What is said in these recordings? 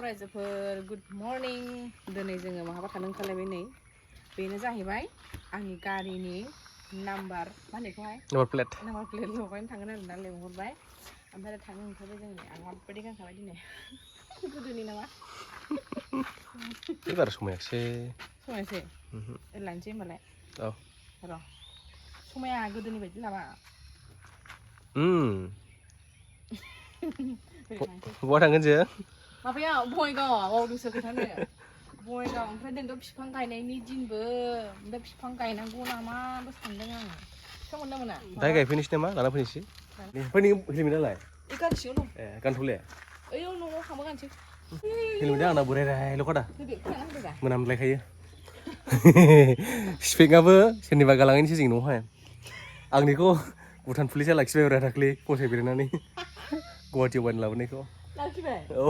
फरायसाफोर good morning दिनै जोङो महाबा थांनो ओंखारलायबाय नै बेनो जाहैबाय आंनि गारिनि नाम्बार मा होनोखौहाय नाम्बार प्लेट लगायनो थांगोन आरोना लेंहरबाय ओमफ्राय थांनो ओंखारबाय जों आं माबायदि गानखाबाय दिनै गोदोनि नामा एबार समायासै लानोसै होमबालाय औ र' समाया गोदोनि बायदि नामा बहा थांगोन जों माबायाव बङाइगावआव बावदोंसो खोन्थानो बङाइगाव ओमफ्राय दिनैथ' बिफां गायनायनि दिनबो ओमफ्राय बिफां गायनांगौ नामाबो सानदों आङो बिफां मोनना मोना दाहाय गायफैनोसै नामा लाना फैनोसै ओमफ्राय नों हेलमेटालाय ए गारि सिङाव दं ए गानथ'ले ओइयाव न'आव थांबा गानसै हेलमेटा आंना बोरायल'खा दा होदो खोनाना होदो दा मोनामलायखायो स्पेकआबो सोरनिबा गालांहैनोसै जों न'आवहाय आंनिखौ भुटान पुलिसा लाखिबाय दाख्लै गसाय बेरनानै गुवाहाटियाव बायना लाबोनायखौ लाखिबाय औ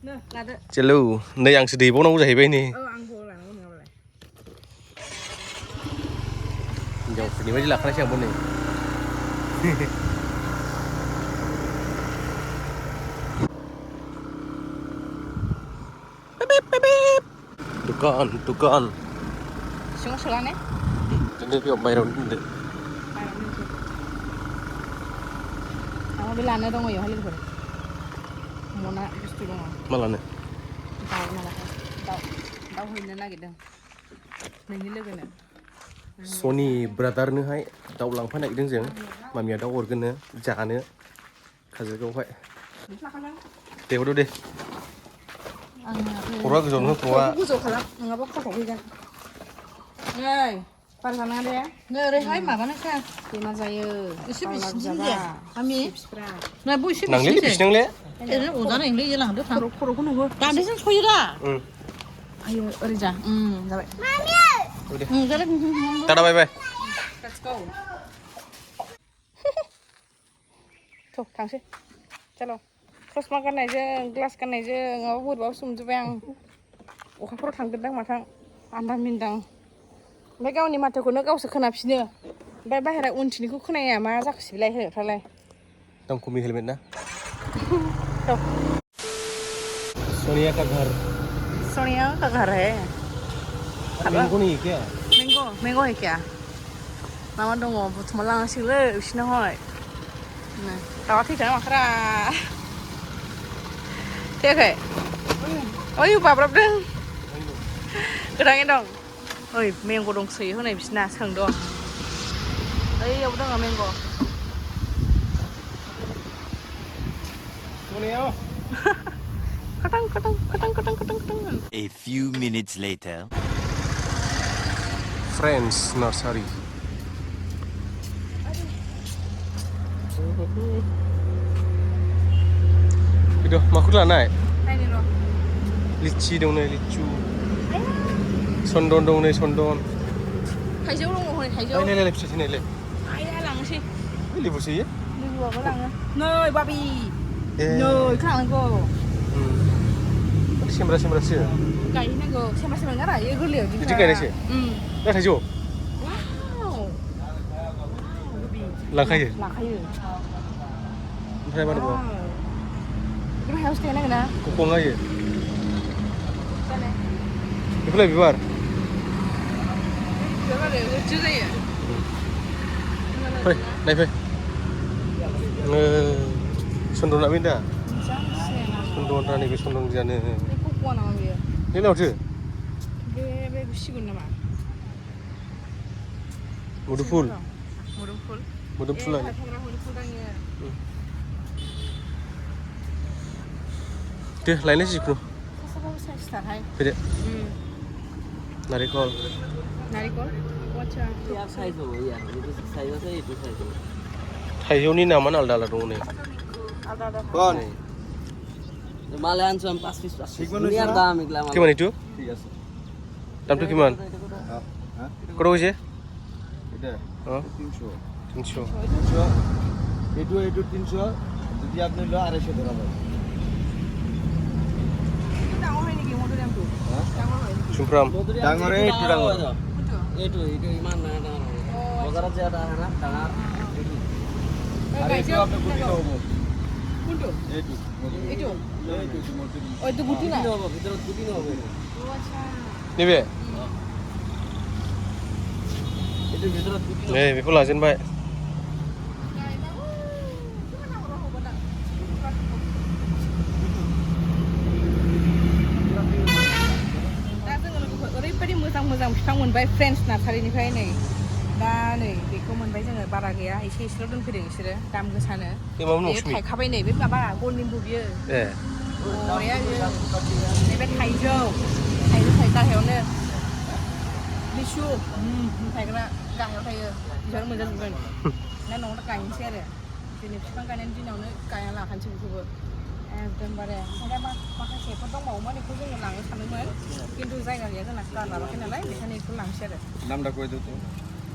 नो लादो हेलौ नै आंसो दैबावनांगौ जाहैबाय नै औ आंबो लानांगौ नङाबालाय हिनजावफोरनि बायदि लाखानायसै आंबो नै दुकान सिङाव सोला ने दोनदो बेयाव बायहेरायाव दोनदो आंबो बे लानो दङ इयावहाय लोगोफोर मना बुस्थु दङ मा लानो दाउ माबाखौ दाउ हैनो नागिरदों नोंनि लोगोनो सनि ब्रादारनोहाय दाउ लांफानो नागिरदों जों मामिया दाउ हरगोननो जानो काजलगावआवहाय दे हरदो दे खर'आ गोजौआवनो खर'आ गोजौ खालाम नङाबा खर' फैगोन नै बार जानाङा दे नै ओरैहाय माबानोसै बेमार जायो एसे बिसिनि दे मामि ना बो एसे नांले बिसिनांले ओरैनो अजानायलै लांदो थां खर'खौ नुबो दान्दैजों सयो दा आयौ ओरै जा जाबाय tata bye bye let's go थ' थांसै चलो चसमा गाननायजों ग्लास गाननायजों माबा बोरैबासो मोनजोब्बाय आं अखाफोराव थांगोनदां माथां आन्दां मिन्दां ओमफ्राय गावनि माथोखौनो गावसो खोनाफिनो ओमफ्राय बाहेरा उनथिनिखौ खोनाया मा जाखोसै बेलाय हेल्मेटफ्रालाय दाम खमनि हेलमेट ना सोनिया का घर है मैंगो नहीं है क्या मैंगो है क्या मामा दङ बुथुमना लांनांसिगोनलै बिसिनावहाय दाउआ थैखोना माखोरा थैयाखै ओइ बाब्राबदों गोदाङै दं ओइ मेंग' दंसोयो हनै बिसिना सोंद' ओइयावबो दङ मेंग' A few minutes later. Friends Nursery. Itu maku lanai. Lici dong nih licu. Sondon dong nih sondon. थाइजौ दङ हनै थाइजौ. Lele bisa sini le. आइया लांनोसै. Libu sih ya? लिबुआबो लाङो. नै बाबि. नै खालांनांगौ. Sembra sih. गायहैनांगौ सेमब्रा सेमब्रा नङा रायो गोरलैयाव बिदि गायनायसो? दा थाइजौ? लांखायो? लांखायो. ओमफ्राय मा दंबावो? बेखौ हायावसो गायनांगोन ना? Kukung aja. Betul bibar. Bibar ya, lucu ya. Hei, naik hei. Sondong nak pindah? Sondong tadi ke sondong di sana. Kuku nama dia. Ini laut je? Be sigun nama. Muduful. Muduful aja. Deh, lainnya sih bro. Beda. Narikol. थाइजौनि नामानो आलदा आलदा दङ नै Kon. Malahan cuma pas piece. Ini yang dalam iklan. Gimana itu? Dalam itu gimana? Kurang aja? Itu. Oh, 300. 300. Itu 300. Jadi आपने लो 250 बराबर. Sumpram. Dangore itu dangor. Itu mana dangor? Bogor aja ada anak dangar. Hari itu आपने कुछ तो वो. Itu. Itu. Oh itu guti lah. ভিতৰত গুটি নহ'ব Oh acha. nebe এইটো ভিতৰত গুটি beku lajenबाय ओरैबायदि मोजां बिफां मोनबाय फ्रेन्स नार्सारिनिफ्राय नै दा नै बेखौ मोनबाय जोङो बारा गैया एसेल' दोनफैदों बिसोरो दाम गोसानो बेयो थायखाबाय नै बे माबा गल निम्बु बियो बरिया बियो नैबे थाइजौ थायो गाहायावनो लिसु थायग्रा गाहायाव थायो बिसोर मोनजाजोबगोन दा न'आवनो गायनोसै आरो दिनै बिफां गायनायनि दिनावनो गायना लाखानोसै बेखौबो एकदमबारे ओमफ्राय दा माखासेफोर दंबावोमोन बेखौ जोङो लांनो सानदोंमोन खिन्थु जायगा गैया जोंना स्टार लाबाखै नालाय बेखायनो बेखौ लांसै आरो नामটা কৈ দিও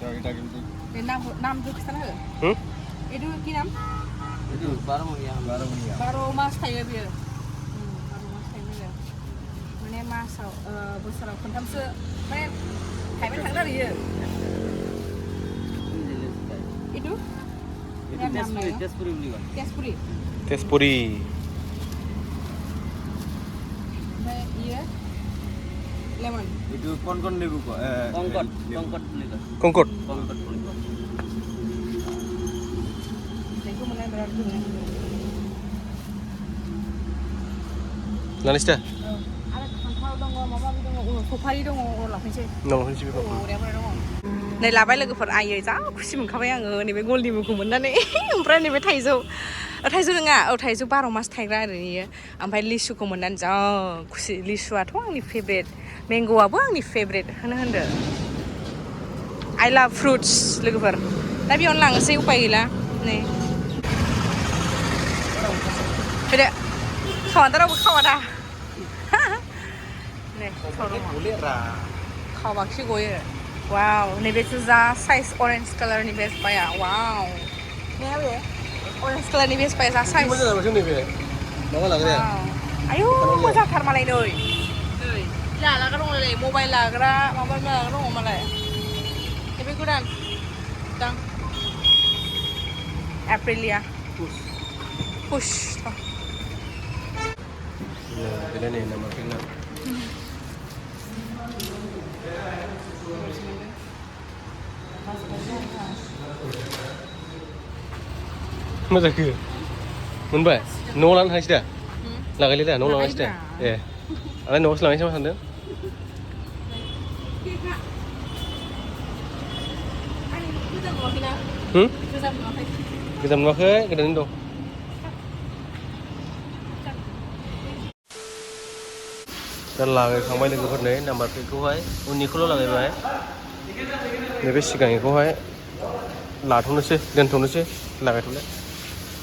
তো এটা কিন্তু बे नामखौ खिथाना हो एदु কি नाम এইটো 12 मास थायो बियो 12 मास थायो बियो माने मासाव बोसोराव खनथामसो माने थायबाय थागोन आरो बियो एदु তেজপুৰী বুলি কয় तेजपुरी तेजपुरी ओमफ्राय इयो lemon itu kon lebu kok কংকট বুলি কয় kongkot बेखौ मोननाय बिराद गोजोननाय मोनो nanis dah आरो खान्थाल दङ माबा माबि दङ उनाव सफारि दङ उनाव लाफैनोसै nongsi beku बरिया दङ नै लाबाय लोगोफोर आयै जा खुसि मोनखाबाय आङो नैबे गलनिमुखौ मोननानै ओमफ्राय नैबे थाइजौ नङा औ थाइजौ 12 मास थायग्रा आरो इयो ओमफ्राय लिसुखौ मोननानै जा खुसि लिसुआथ' आंनि फेभरेट मेंग'आबो आंनि फेभरेट होनदो आइ लाभ फ्रुट्स लोगोफोर दा बेयावनो लांनोसै उपाय गैला नै फैदो खावा दा रावबो खावा दा नै खावाखि गयो वाव नैबेसो जा साइज अरेन्ज कालारनि बेस्ट बाया वाव नैया बे अरेन्ज कालारनि बेस्ट बाया जा साइज मोजां जाबाय नैबे माबा लाग्राया आयु मोजांथार मालाय नै लाग्रा दंलाय मबाइल लाग्रा माबा लाग्रा दङ मालाय नैबे गोदान दां Aprilia push beda nih nama Vina Masa ke? Moonbai? No lan hai sudah? Lagai lihat no lan hai sudah? Eh. Ada no selang sama sandal? Kita memakai kedan itu. दा लागायखांबाय लोगोफोरनो नाम्बार प्लेटखौहाय उननिखौल' लागायबाय नैबे सिगांनिखौहाय लाथ'नोसै दोनथ'नोसै लागायथ'ला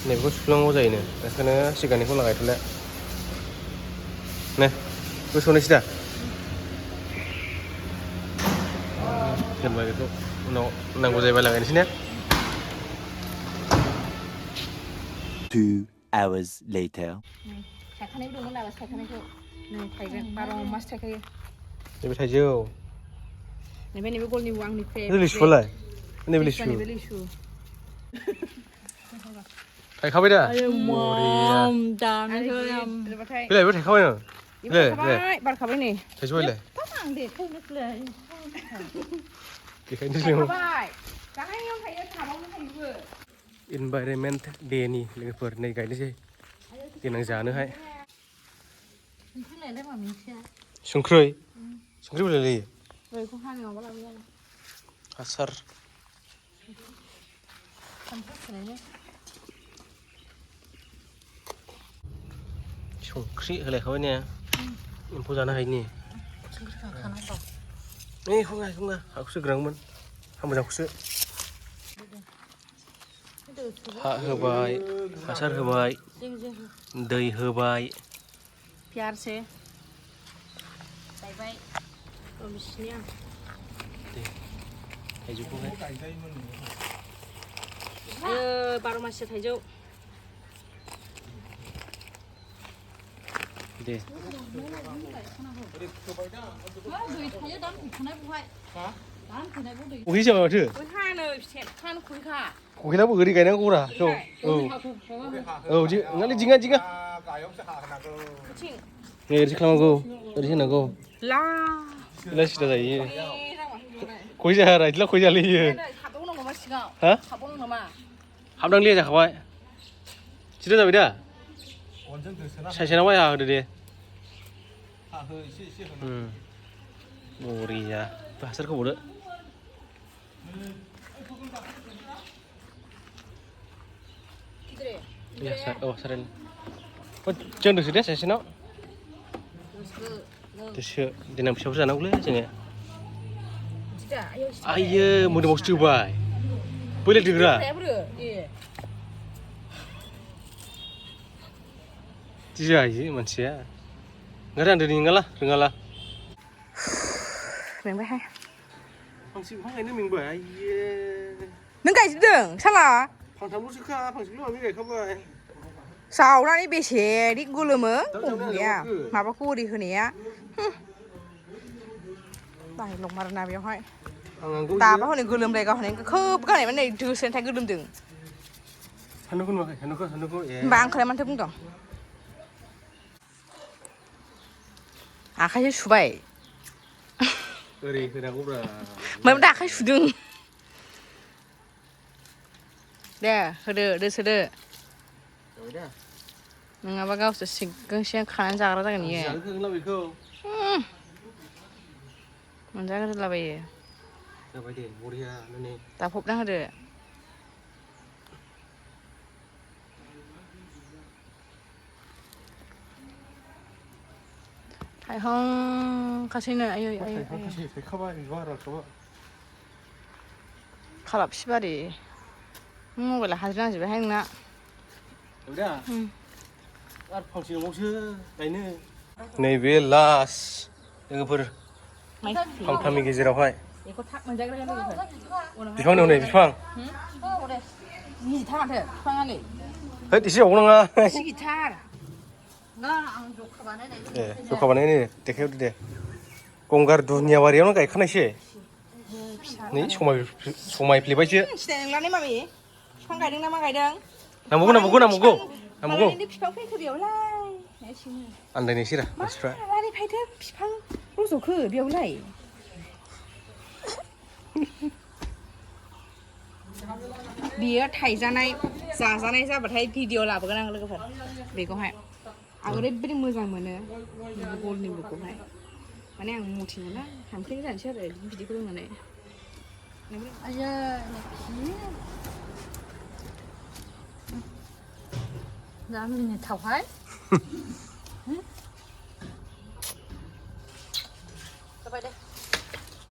नैबेखौ सुफ्लांगौ जायोनो बेखायनो सिगांनिखौ लागायथ'ला ने गोसोनोसै दा दोनबाय बेखौ उनाव नांगौ जायोबा लागायनोसै ने 2 hours later थायखानायबो दंमोन नालाय थायखानायखौ नै थायगोन 12 मास थायखायो नैबे थाइजौ नैबे गलनिबो आंनि फेभरेट लिसुलाय नैबे लिसु थायखाबाय दा बिलाइबो थायखाबाय नो बारखाबाय नै थाइजौलाय बेखायनो थायखाबाय गाहायाव थायो थाबावनो थायोबो इनभाइरनमेन्ट डेनि लोगोफोर नै गायनोसै देनां जानोहाय संख्रै बोलाय हासार संख्रि होलायखाबाय ने एम्फौ जानो हायिनि नै खंगा हाखौसो गोरांमोन हा मोजांखौसो हा होबाय हासार होबाय दै होबाय प्यार से गायबाय बिसिनि आं थाइजौखौहाय 12 माससो थाइजौ दे खहि जाबाय माथो खहिलाबो ओरै गायनांगौरा औ औ औ नङालै जिङा नै ओरैसो खालामनांगौ ओरैसो होनांगौ ला इला सिदा जायो ए नांबाथ' होनबालाय खय जाहारा इदिला खय जालैयो हाबबावनांगौ मा सिगाङाव हा हाबबावनांगौ नामा हाबनांलिया जाखाबाय सिदा जाबाय दा साइसेनाव माइ हाहोदो दे बरिया हासारखौ हरदो औ साराय जों दोसो दे साइसेनाव दोसो देनां फिसाफोर जानांगौलै जोङो आइयो मोदोमावसो जोबाय बैलाय दोग्रा बिदि जायो मानसिया ओंखायनो आं दिनै रोङाला मेंबायहाय फांसे बिफां गायनो मेंबाय आइयो नों गायजोबदों साला फांथामल'सोखा फांसेल' आं गायखाबाय जावनानै बेसे रि गोलोमो गैया जावनानै माबाखौ ओरै होनाया बाहेरलं मारोना बेवहाय दाबा हनै गोलोमलाय गावहनै खोब गारनाय माने दोसोनायथाय गोलोमदों सान्दुंखौ नुवाखै सान्दुंखौ ए होमबा आंखौलाय मानोथो बुंदों आखाइसो सुबाय ओरै होनांगौब्रा माबा दा आखाइ सुदों दे होदो दोसोदो नङाबा गावसोर सिगां सिगां खानानै जाग्रा जागोन इयो जानो बेखौ मोनजाग्रोलाबायो जाबाय दे बरिया नै दाफबना होदो थाइहांखासैनो आयै थाइखाबाय बाराखौबा खालाबसिबारि मबाइला हाद्रि नांजोबबायहाय नोंना आरो फांसे दंबावसो गायनो नैबे लास्ट लोगोफोर फांथामनि गेजेरावहाय बेखौ थाब मोनजाग्रोगोन लोगोफोर बिफां दं नै बिफां गिदिरथार माथो बिफाङालाय होद एसे अबावनाङा एसे गिदिरथार ए जखा बानायनो देखायहरदो दे गंगार दुनिया बारियावनो गायखानायसो नै समायफ्लेबायसो सिनाय नंलानै मामि बिफां गायदों ना मा गायदों नांबावगौ बिफां फैखो बेयावलाय आन्दायनायसै रा मानसिफ्रा मारै फायथो बिफां रज'खो बेयावलाय बियो थाइजानाय जाजानाय जाबाथाय भिडिअ लाबोगोन आं लोगोफोर बेखौहाय आं ओरैबायदि मोजां मोनो गल निम्बुखौहाय माने आं मथि मोना हामख्रें जानोसै आरो बिदिखौ लोंनानै जा मिनिथावहाय जाबाय दे